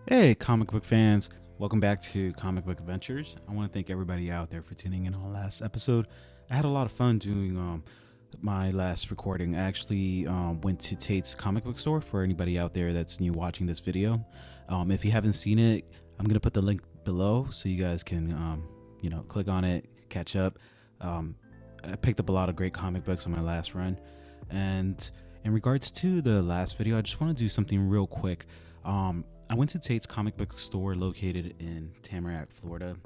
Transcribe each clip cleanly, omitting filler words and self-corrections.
Hey, comic book fans. Welcome back to Comic Book Adventures. I want to thank everybody out there for tuning in on the last episode. I had a lot of fun doing my last recording. I actually went to Tate's comic book store for anybody out there that's new watching this video. If you haven't seen it, I'm going to put the link below so you guys can, click on it, catch up. I picked up a lot of great comic books on my last run. And in regards to the last video, I just want to do something real quick. I went to Tate's comic book store located in Tamarack, Florida,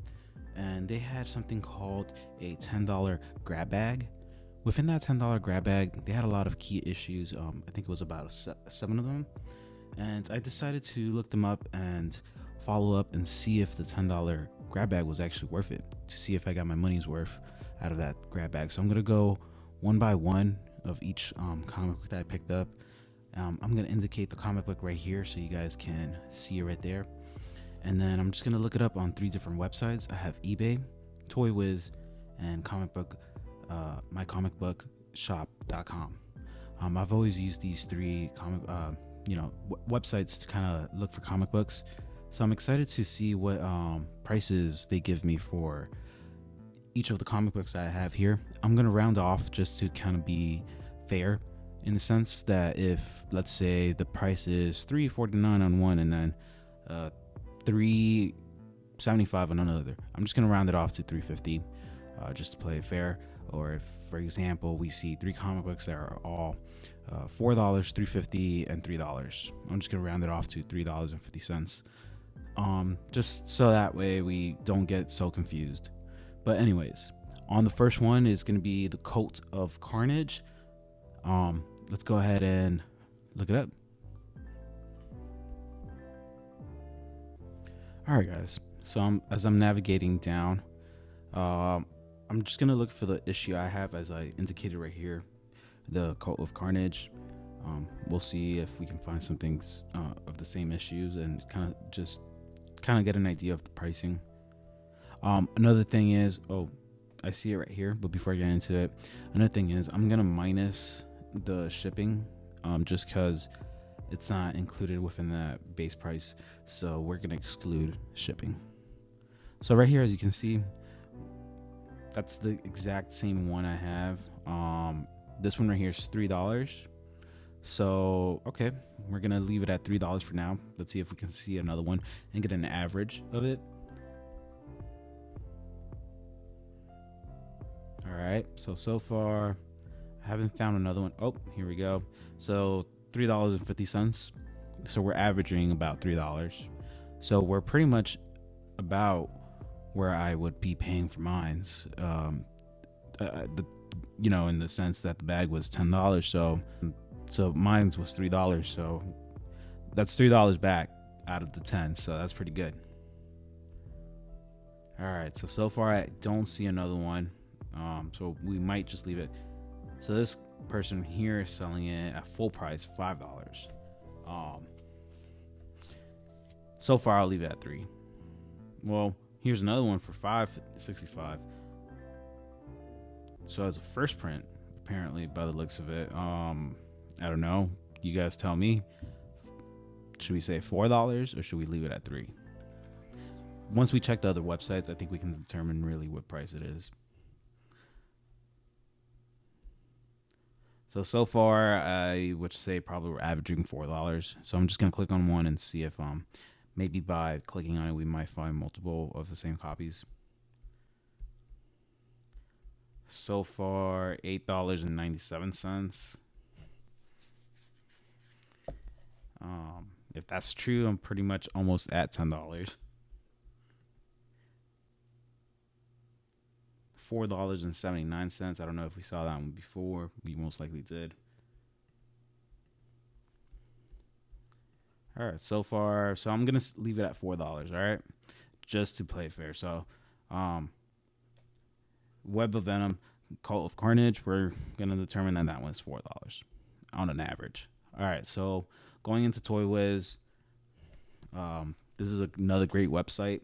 and they had something called a $10 grab bag. Within that $10 grab bag, they had a lot of key issues. I think it was about seven of them, and I decided to look them up and follow up and see if the $10 grab bag was actually worth it, to see if I got my money's worth out of that grab bag. So I'm gonna go one by one of each comic book that I picked up. I'm going to indicate the comic book right here so you guys can see it right there. And then I'm just going to look it up on three different websites. I have eBay, Toy Wiz, and mycomicbookshop.com. I've always used these three websites to kind of look for comic books. So I'm excited to see what prices they give me for each of the comic books I have here. I'm going to round off just to kind of be fair, in the sense that if, let's say, the price is $3.49 on one and then $3.75 on another, I'm just gonna round it off to $3.50, just to play it fair. Or if, for example, we see three comic books that are all $4, $3.50, and $3, I'm just gonna round it off to $3.50. Just so that way we don't get so confused. But anyways, on the first one is gonna be the Coat of Carnage. Let's go ahead and look it up. All right, guys. So as I'm navigating down, I'm just gonna look for the issue I have, as I indicated right here, the Coat of Carnage. We'll see if we can find some things of the same issues and kind of get an idea of the pricing. Another thing is, I see it right here, but before I get into it, another thing is I'm gonna minus the shipping, just because it's not included within that base price, so we're gonna exclude shipping. So right here, as you can see, that's the exact same one I have. This one right here is $3. So okay, we're gonna leave it at $3 for now. Let's see if we can see another one and get an average of it. All right, so far I haven't found another one. Oh, here we go. So $3.50. So we're averaging about $3. So we're pretty much about where I would be paying for mines. In the sense that the bag was $10. So mines was $3. So that's $3 back out of the 10. So that's pretty good. All right. So far I don't see another one. So we might just leave it. So this person here is selling it at full price, $5. So far I'll leave it at $3. Well, here's another one for $5.65. So as a first print, apparently, by the looks of it, I don't know. You guys tell me. Should we say $4 or should we leave it at $3? Once we check the other websites, I think we can determine really what price it is. So far, I would say probably we're averaging $4. So I'm just gonna click on one and see if maybe by clicking on it we might find multiple of the same copies. So far, $8.97. If that's true, I'm pretty much almost at $10. $4.79. I don't know if we saw that one before. We most likely did. All right, so far, so I'm gonna leave it at $4. All right, just to play fair. So, Web of Venom, Cult of Carnage, we're gonna determine that one's $4 on an average. All right, so going into Toy Wiz, this is another great website.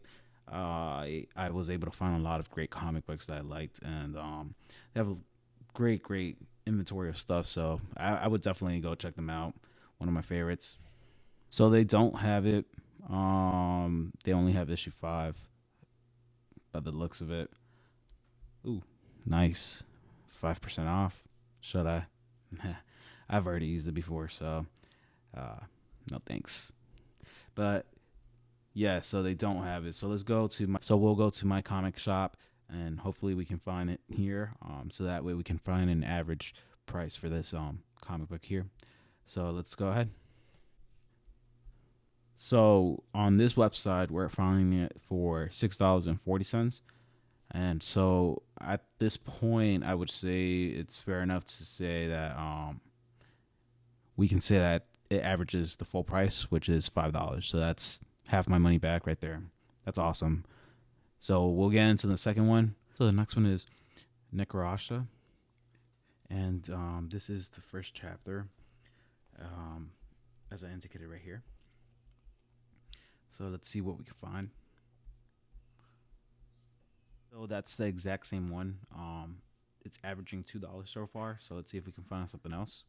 I was able to find a lot of great comic books that I liked, and they have a great inventory of stuff. So I would definitely go check them out. One of my favorites. So they don't have it They only have issue 5 by the looks of it. Ooh, nice. 5% off. Should I? I've already used it before, so uh, no thanks. But yeah, so they don't have it. So let's go to my. So we'll go to my comic shop, and hopefully we can find it here. So that way we can find an average price for this comic book here. So let's go ahead. So on this website, we're finding it for $6.40. And so at this point, I would say it's fair enough to say that we can say that it averages the full price, which is $5. So that's half my money back right there. That's awesome. So we'll get into the second one. So the next one is Necrosha, and this is the first chapter, um, as I indicated right here. So let's see what we can find. So that's the exact same one. It's averaging $2 so far. So let's see if we can find something else.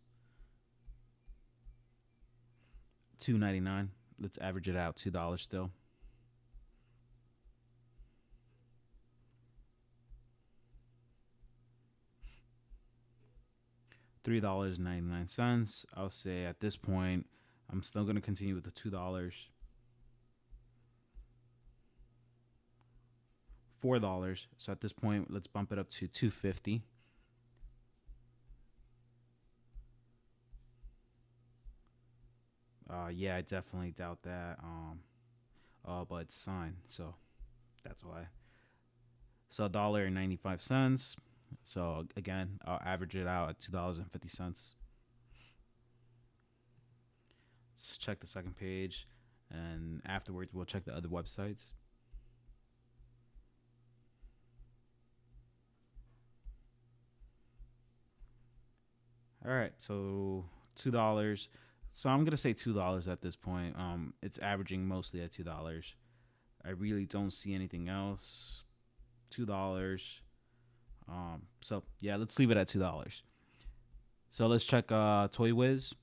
$2.99. Let's average it out. $2 still. $3.99. I'll say at this point, I'm still going to continue with the $2. $4. So at this point, let's bump it up to $2.50. Yeah, I definitely doubt that. But it's signed, so that's why. So $1.95. So again, I'll average it out at $2.50. Let's check the second page, and afterwards we'll check the other websites. All right, so $2. So I'm gonna say $2 at this point. It's averaging mostly at $2. I really don't see anything else. $2. So yeah, let's leave it at $2. So let's check Toy Wiz.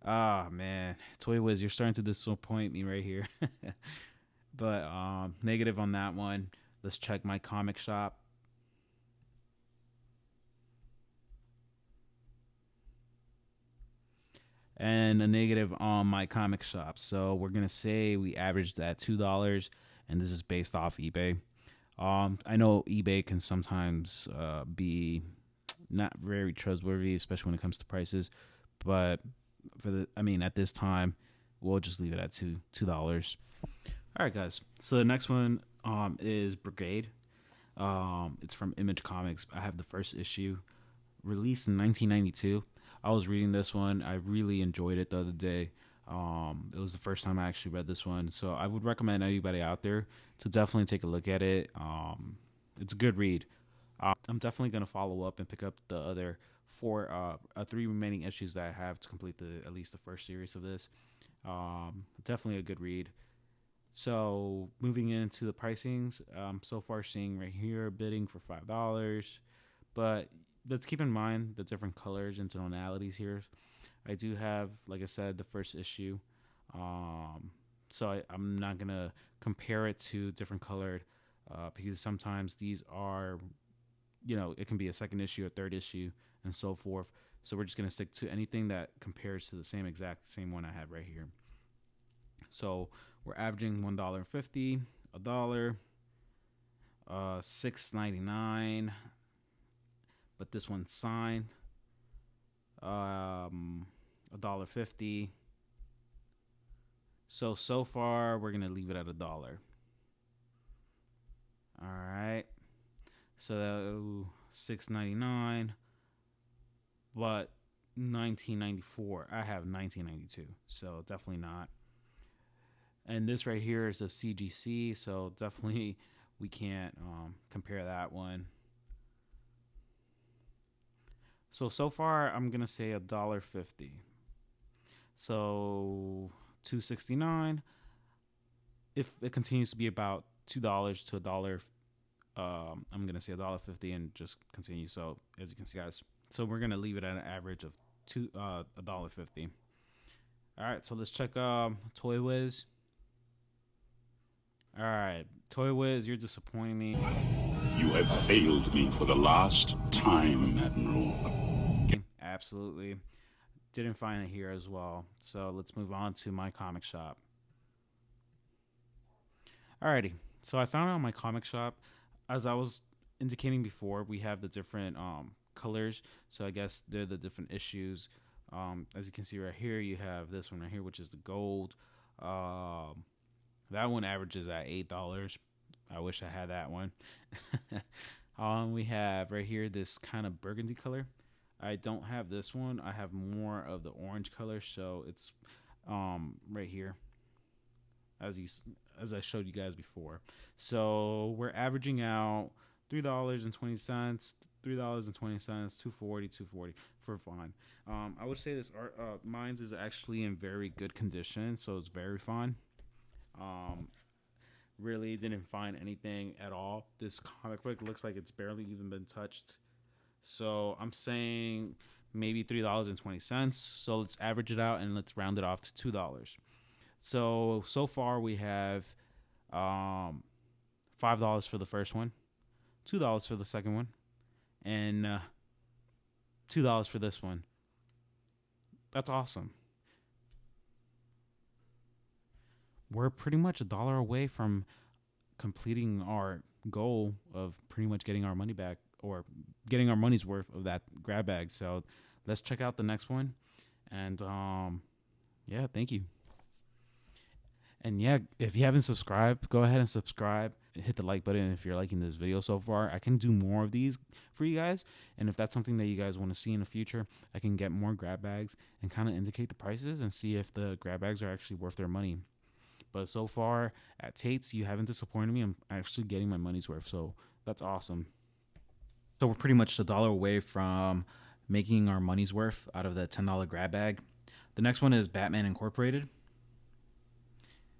Ah man, Toy Wiz, you're starting to disappoint me right here. But negative on that one. Let's check my comic shop. And a negative on my comic shop. So we're gonna say we averaged at $2, and this is based off eBay. I know eBay can sometimes be not very trustworthy, especially when it comes to prices. But I mean, at this time, we'll just leave it at $2. All right, guys. So the next one is Brigade. It's from Image Comics. I have the first issue, released in 1992. I was reading this one. I really enjoyed it the other day. It was the first time I actually read this one, so I would recommend anybody out there to definitely take a look at it. It's a good read. I'm definitely gonna follow up and pick up the other three remaining issues that I have to complete the at least the first series of this. Definitely a good read. So moving into the pricings, so far seeing right here bidding for $5, but let's keep in mind the different colors and tonalities here. I do have, like I said, the first issue, so I'm not gonna compare it to different colored because sometimes these are, it can be a second issue, a third issue, and so forth. So we're just gonna stick to anything that compares to the same one I have right here. So we're averaging $1.50, $1, $6.99, but this one's signed. $1.50. So far we're gonna leave it at $1. All right. So $6.99, but 1994. I have 1992, so definitely not. And this right here is a CGC, so definitely we can't compare that one. So far I'm gonna say $1.50. So $2.69. If it continues to be about $2 to $1, I'm gonna say $1.50 and just continue. So as you can see, guys, so we're gonna leave it at an average of $1.50. All right, so let's check Toy Wiz. All right, Toy Wiz, you're disappointing me. You have failed me for the last time, Admiral. Absolutely. Didn't find it here as well. So let's move on to my comic shop. Alrighty. So I found it on my comic shop. As I was indicating before, we have the different colors. So I guess they're the different issues. As you can see right here, you have this one right here, which is the gold. That one averages at $8. I wish I had that one. We have right here this kind of burgundy color. I don't have this one. I have more of the orange color, so it's right here, as I showed you guys before. So we're averaging out $3.20, $3.20, $2.40 for fine. I would say this art mine's is actually in very good condition, so it's very fine. Really didn't find anything at all. This comic book looks like it's barely even been touched. So I'm saying maybe $3.20. So let's average it out and let's round it off to $2. So far we have $5 for the first one, $2 for the second one, and $2 for this one. That's awesome. We're pretty much $1 away from completing our goal of pretty much getting our money back, or getting our money's worth of that grab bag. So let's check out the next one. And yeah, thank you. And yeah, if you haven't subscribed, go ahead and subscribe. Hit the like button if you're liking this video so far. I can do more of these for you guys. And if that's something that you guys want to see in the future, I can get more grab bags and kind of indicate the prices and see if the grab bags are actually worth their money. But so far at Tate's, you haven't disappointed me. I'm actually getting my money's worth. So that's awesome. So we're pretty much $1 away from making our money's worth out of the $10 grab bag. The next one is Batman Incorporated.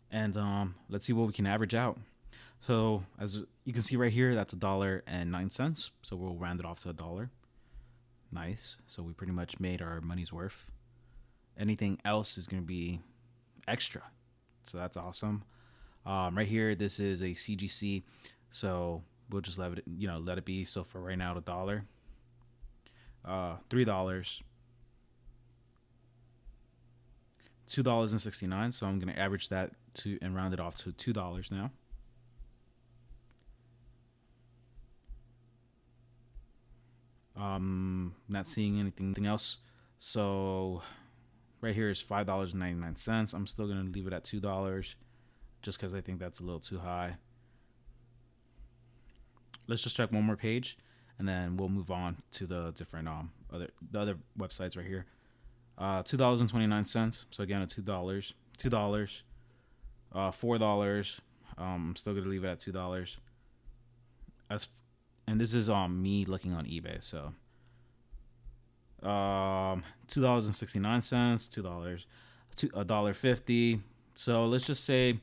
And let's see what we can average out. So as you can see right here, that's $1.09. So we'll round it off to $1. Nice. So we pretty much made our money's worth. Anything else is going to be extra. So that's awesome. Right here, this is a CGC. So we'll just let it be. So for right now, $1, $3, $2.69. So I'm gonna average that to and round it off to $2 now. Not seeing anything else. So right here is $5.99. I'm still gonna leave it at $2, just because I think that's a little too high. Let's just check one more page, and then we'll move on to the different other websites right here. $2.29. So again, a $2, $2, $4. I'm still gonna leave it at $2. And this is me looking on eBay. So $2.69, $2, $1.50. So let's just say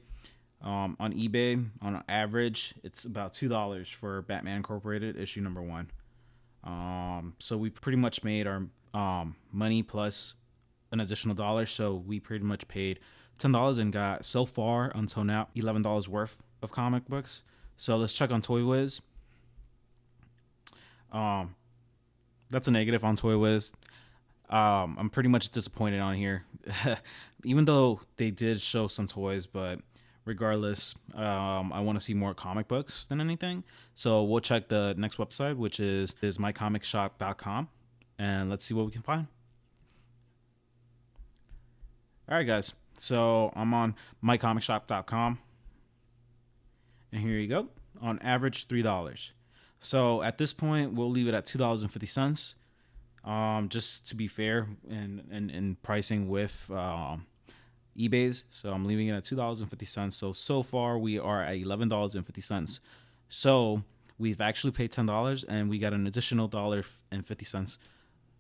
on eBay, on average, it's about $2 for Batman Incorporated issue number 1. So we pretty much made our money plus an additional $1. So we pretty much paid $10 and got so far until now $11 worth of comic books. So let's check on Toy Wiz. That's a negative on Toy Wiz. I'm pretty much disappointed on here, even though they did show some toys, but regardless, I want to see more comic books than anything. So we'll check the next website, which is mycomicshop.com, and let's see what we can find. All right, guys. So I'm on mycomicshop.com, and here you go. On average, $3. So at this point, we'll leave it at $2.50. Just to be fair in pricing with eBay's. So I'm leaving it at $2.50. So far we are at $11.50. So we've actually paid $10 and we got an additional $1.50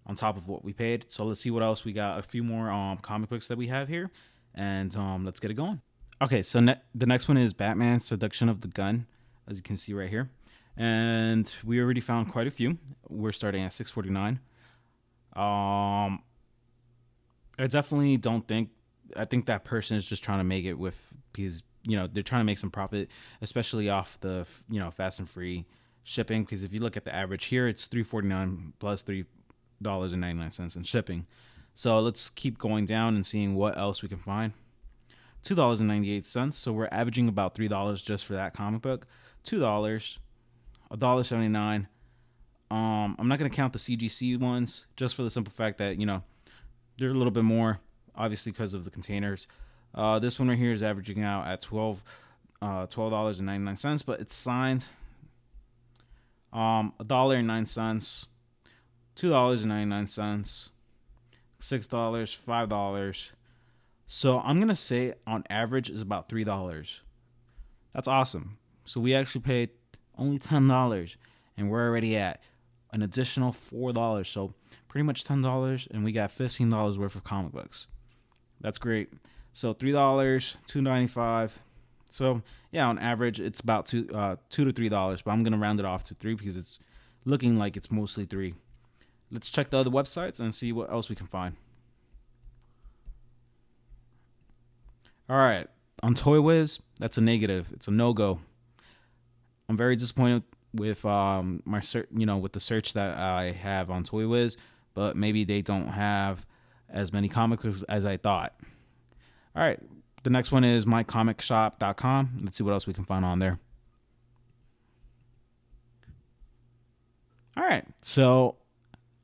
on top of what we paid. So let's see what else we got. A few more comic books that we have here, and let's get it going. Okay, so the next one is Batman Seduction of the Gun, as you can see right here. And we already found quite a few. We're starting at $6.49. I definitely don't think I think that person is just trying to make it with, because they're trying to make some profit, especially off the fast and free shipping. Because if you look at the average here, it's $3.49 plus $3.99 in shipping. So let's keep going down and seeing what else we can find. $2.98. So we're averaging about $3 just for that comic book. $2, $1.79. I'm not gonna count the CGC ones just for the simple fact that they're a little bit more, obviously because of the containers. This one right here is averaging out at $12.99, but it's signed. $1.09, $2.99, $6, $5. So I'm gonna say on average is about $3. That's awesome. So we actually paid only $10, and we're already at an additional $4. So pretty much $10, and we got $15 worth of comic books. That's great. So $3, $2.95. So yeah, on average it's about $2 to $3, but I'm gonna round it off to $3 because it's looking like it's mostly $3. Let's check the other websites and see what else we can find. All right, on Toy Wiz, that's a negative. It's a no-go. I'm very disappointed with my with the search that I have on Toy Wiz, but maybe they don't have as many comics as I thought. All right, the next one is mycomicshop.com. Let's see what else we can find on there. All right, so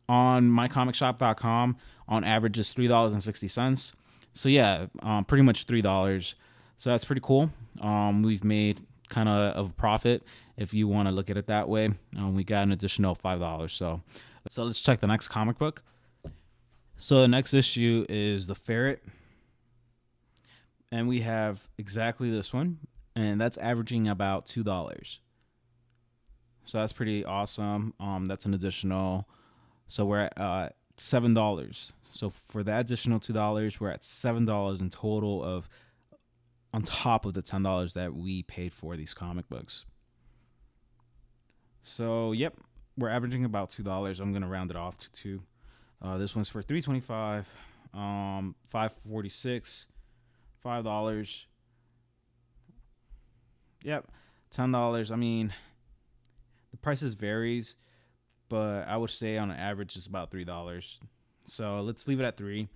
on mycomicshop.com, on average is $3.60. So yeah, pretty much $3. So that's pretty cool. We've made kind of a profit if you want to look at it that way. We got an additional $5. So let's check the next comic book. So the next issue is The Ferret, and we have exactly this one, and that's averaging about $2. So that's pretty awesome. That's an additional. So we're at $7. So for that additional $2, we're at $7 in total of on top of the $10 that we paid for these comic books. So yep, we're averaging about $2. I'm gonna round it off to $2. This one's for $3.25, $5.46, $5. Yep, $10. I mean, the prices varies, but I would say on an average it's about $3. So let's leave it at $3,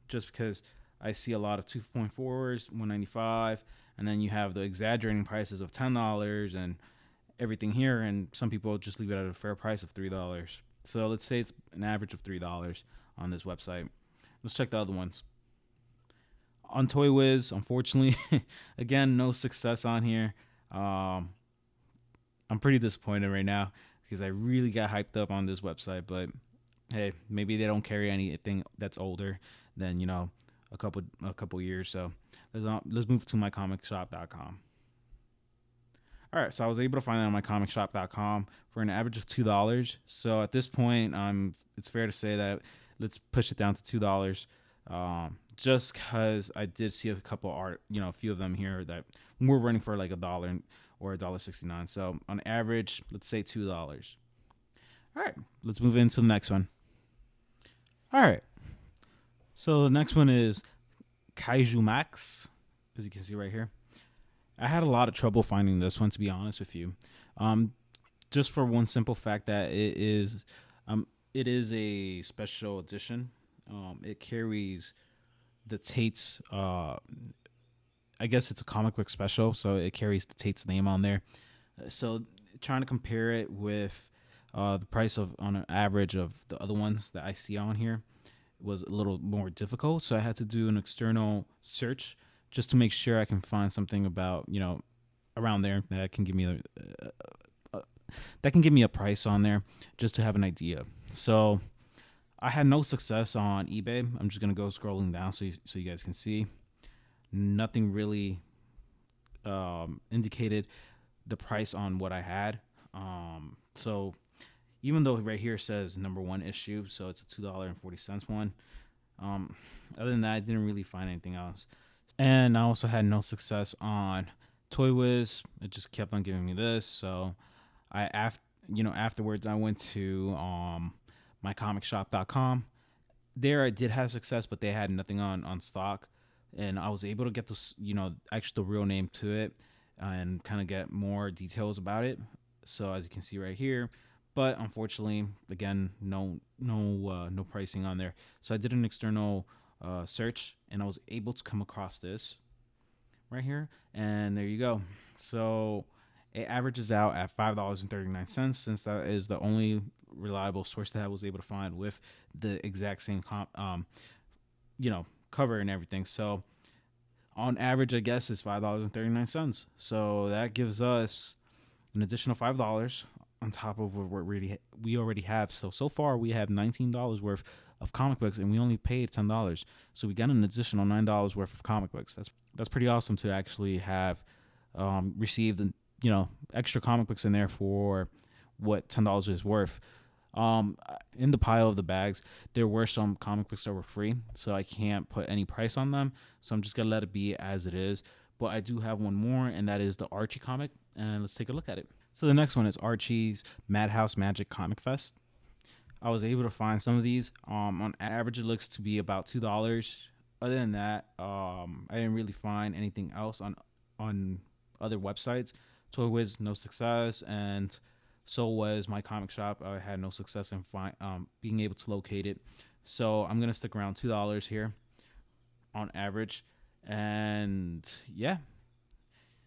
just because I see a lot of 2.4s, $1.95, and then you have the exaggerating prices of $10 and everything here, and some people just leave it at a fair price of $3. So let's say it's an average of $3 on this website. Let's check the other ones. On Toy Wiz, unfortunately, again, no success on here. I'm pretty disappointed right now because I really got hyped up on this website, but hey, maybe they don't carry anything that's older than a couple years. So let's move to mycomicshop.com. All right, so I was able to find that on mycomicshop.com for an average of $2. So at this point, it's fair to say that let's push it down to $2. Just because I did see a couple a few of them here that were running for like $1 or $1.69. So on average, let's say $2. All right, let's move into the next one. All right, so the next one is Kaiju Max, as you can see right here. I had a lot of trouble finding this one, to be honest with you. Just for one simple fact that it is a special edition. It carries the Tate's. I guess it's a comic book special, so it carries the Tate's name on there. So trying to compare it with the price of on an average of the other ones that I see on here was a little more difficult. So I had to do an external search just to make sure I can find something about around there that can give me a price on there, just to have an idea. So I had no success on eBay. I'm just gonna go scrolling down so you guys can see. Nothing really indicated the price on what I had. So even though right here says number one issue, so it's a $2.40 one. Other than that, I didn't really find anything else. And I also had no success on Toy Wiz. It just kept on giving me this. So afterwards I went to mycomicshop.com. There I did have success, but they had nothing on stock. and I was able to get this, actually the real name to it, and kind of get more details about it. So as you can see right here, but unfortunately, again, no pricing on there. So I did an external search, and I was able to come across this right here, and there you go. So it averages out at $5.39, since that is the only reliable source that I was able to find with the exact same cover and everything. So on average, I guess is $5.39. So that gives us an additional $5 on top of what we already have. So far we have $19 worth of comic books, and we only paid $10. So we got an additional $9 worth of comic books. That's pretty awesome to actually have received extra comic books in there for what $10 is worth. In the pile of the bags, there were some comic books that were free, so I can't put any price on them. So I'm just gonna let it be as it is. But I do have one more, and that is the Archie comic, and let's take a look at it. So the next one is Archie's Madhouse Magic Comic Fest. I was able to find some of these. On average, it looks to be about $2. Other than that, I didn't really find anything else on other websites. Toy Wiz, no success, and so was my comic shop. I had no success in being able to locate it. So I'm gonna stick around $2 here on average, and yeah.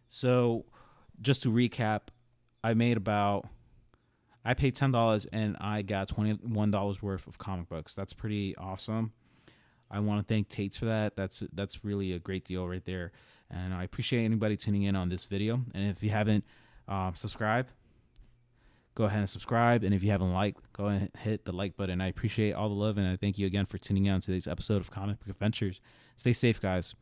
So just to recap, I paid $10 and I got $21 worth of comic books. That's pretty awesome. I want to thank Tate for that. That's really a great deal right there. And I appreciate anybody tuning in on this video. And if you haven't subscribed, go ahead and subscribe. And if you haven't liked, go ahead and hit the like button. I appreciate all the love, and I thank you again for tuning in on today's episode of Comic Book Adventures. Stay safe, guys.